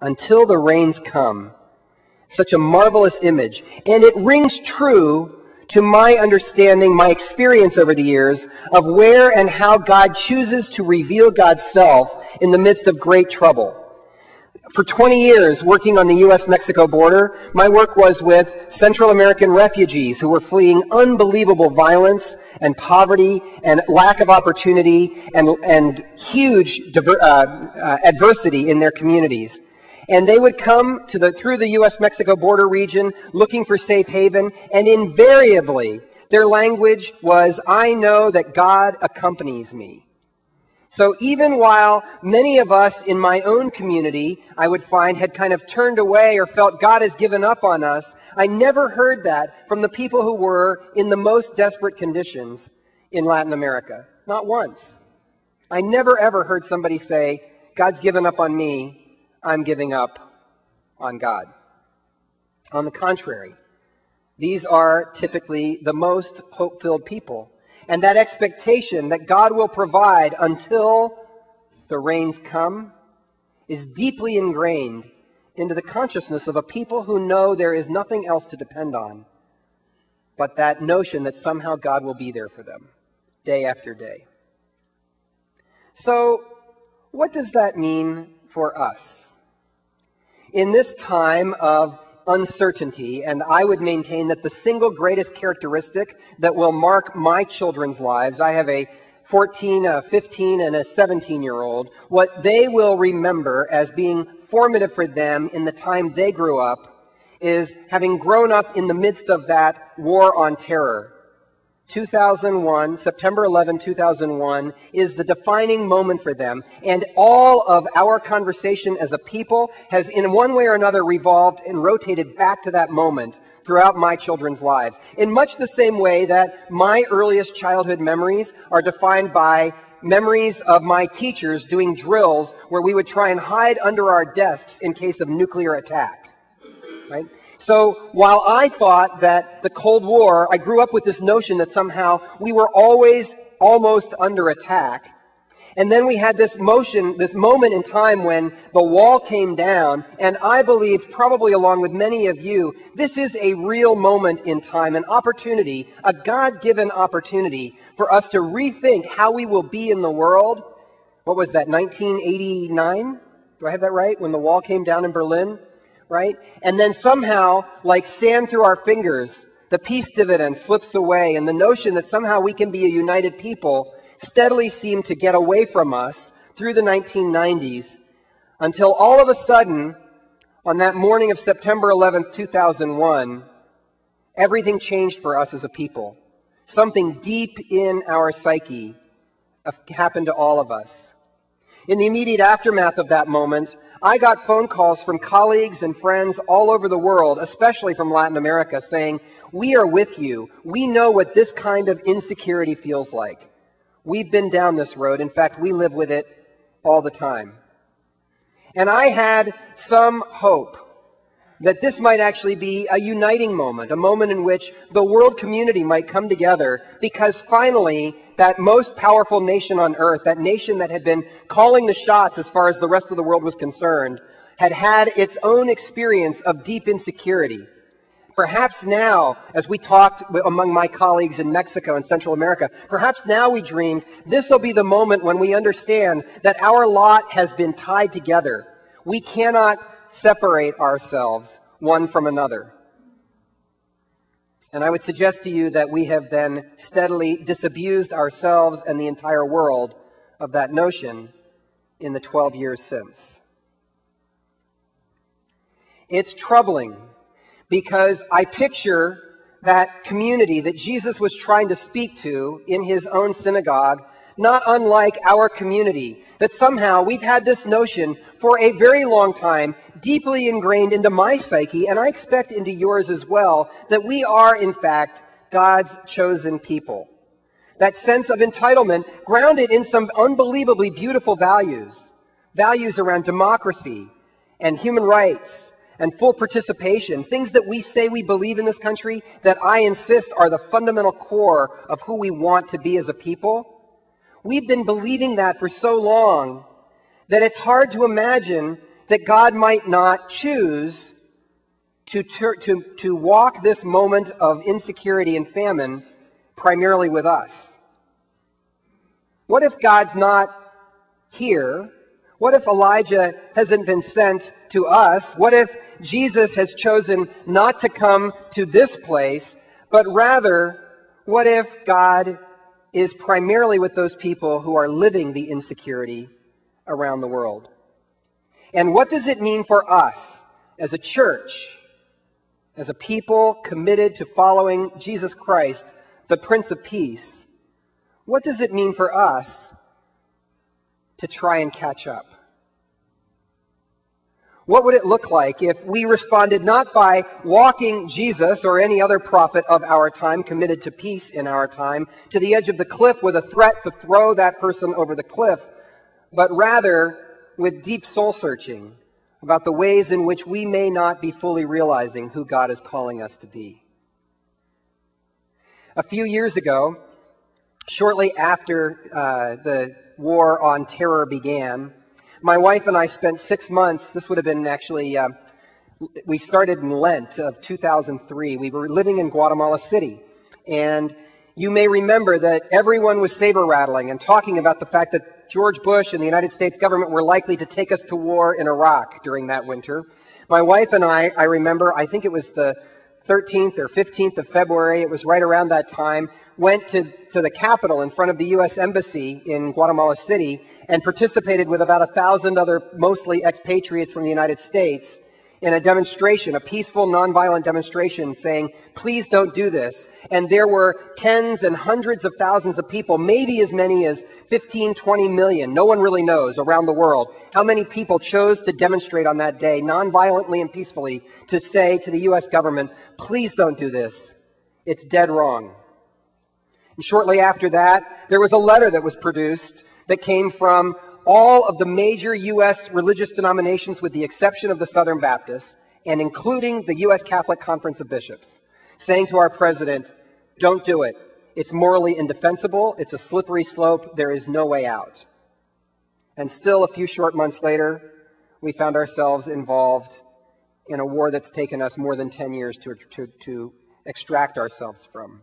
until the rains come. Such a marvelous image. And it rings true to my understanding, my experience over the years of where and how God chooses to reveal God's self in the midst of great trouble. For 20 years, working on the U.S.-Mexico border, my work was with Central American refugees who were fleeing unbelievable violence and poverty and lack of opportunity and huge adversity in their communities. And they would come through the U.S.-Mexico border region looking for safe haven, and invariably their language was, "I know that God accompanies me." So even while many of us in my own community, I would find, had kind of turned away or felt God has given up on us, I never heard that from the people who were in the most desperate conditions in Latin America. Not once. I never ever heard somebody say, "God's given up on me, I'm giving up on God." On the contrary, these are typically the most hope-filled people. And that expectation that God will provide until the rains come is deeply ingrained into the consciousness of a people who know there is nothing else to depend on but that notion that somehow God will be there for them day after day. So, what does that mean for us? In this time of uncertainty, and I would maintain that the single greatest characteristic that will mark my children's lives, I have a 14, a 15, and a 17-year-old, what they will remember as being formative for them in the time they grew up is having grown up in the midst of that war on terror. 2001, September 11, 2001, is the defining moment for them. And all of our conversation as a people has in one way or another revolved and rotated back to that moment throughout my children's lives. In much the same way that my earliest childhood memories are defined by memories of my teachers doing drills where we would try and hide under our desks in case of nuclear attack, right? So while I thought that the Cold War, I grew up with this notion that somehow we were always almost under attack. And then we had this moment in time when the wall came down, and I believe, probably along with many of you, this is a real moment in time, an opportunity, a God-given opportunity for us to rethink how we will be in the world. What was that, 1989? Do I have that right? When the wall came down in Berlin? Right? And then somehow, like sand through our fingers, the peace dividend slips away, and the notion that somehow we can be a united people steadily seemed to get away from us through the 1990s, until all of a sudden, on that morning of September 11th, 2001, everything changed for us as a people. Something deep in our psyche happened to all of us. In the immediate aftermath of that moment, I got phone calls from colleagues and friends all over the world, especially from Latin America, saying, "We are with you. We know what this kind of insecurity feels like. We've been down this road. In fact, we live with it all the time." And I had some hope that this might actually be a uniting moment, a moment in which the world community might come together, because finally that most powerful nation on earth, that nation that had been calling the shots as far as the rest of the world was concerned, had had its own experience of deep insecurity. Perhaps now, as we talked among my colleagues in Mexico and Central America, perhaps now we dreamed this will be the moment when we understand that our lot has been tied together. We cannot separate ourselves one from another. And I would suggest to you that we have then steadily disabused ourselves and the entire world of that notion in the 12 years since. It's troubling because I picture that community that Jesus was trying to speak to in his own synagogue, not unlike our community, that somehow we've had this notion for a very long time, deeply ingrained into my psyche, and I expect into yours as well, that we are, in fact, God's chosen people. That sense of entitlement grounded in some unbelievably beautiful values, values around democracy and human rights and full participation, things that we say we believe in this country that I insist are the fundamental core of who we want to be as a people. We've been believing that for so long that it's hard to imagine that God might not choose to walk this moment of insecurity and famine primarily with us? What if God's not here? What if Elijah hasn't been sent to us? What if Jesus has chosen not to come to this place, but rather, what if God is primarily with those people who are living the insecurity around the world? And what does it mean for us as a church, as a people committed to following Jesus Christ, the Prince of Peace? What does it mean for us to try and catch up? What would it look like if we responded not by walking Jesus or any other prophet of our time, committed to peace in our time, to the edge of the cliff with a threat to throw that person over the cliff, but rather with deep soul-searching about the ways in which we may not be fully realizing who God is calling us to be? A few years ago, shortly after the war on terror began, my wife and I spent 6 months, this would have been actually, we started in Lent of 2003. We were living in Guatemala City. And you may remember that everyone was saber-rattling and talking about the fact that George Bush and the United States government were likely to take us to war in Iraq during that winter. My wife and I remember, I think it was the 13th or 15th of February, it was right around that time, went to the Capitol in front of the U.S. Embassy in Guatemala City and participated with about 1,000 other, mostly expatriates from the United States, in a demonstration, a peaceful, nonviolent demonstration saying, please don't do this. And there were tens and hundreds of thousands of people, maybe as many as 15, 20 million, no one really knows, around the world, how many people chose to demonstrate on that day, nonviolently and peacefully, to say to the U.S. government, please don't do this. It's dead wrong. And shortly after that, there was a letter that was produced that came from all of the major U.S. religious denominations with the exception of the Southern Baptists, and including the U.S. Catholic Conference of Bishops, saying to our president, don't do it. It's morally indefensible. It's a slippery slope. There is no way out. And still, a few short months later, we found ourselves involved in a war that's taken us more than 10 years to extract ourselves from.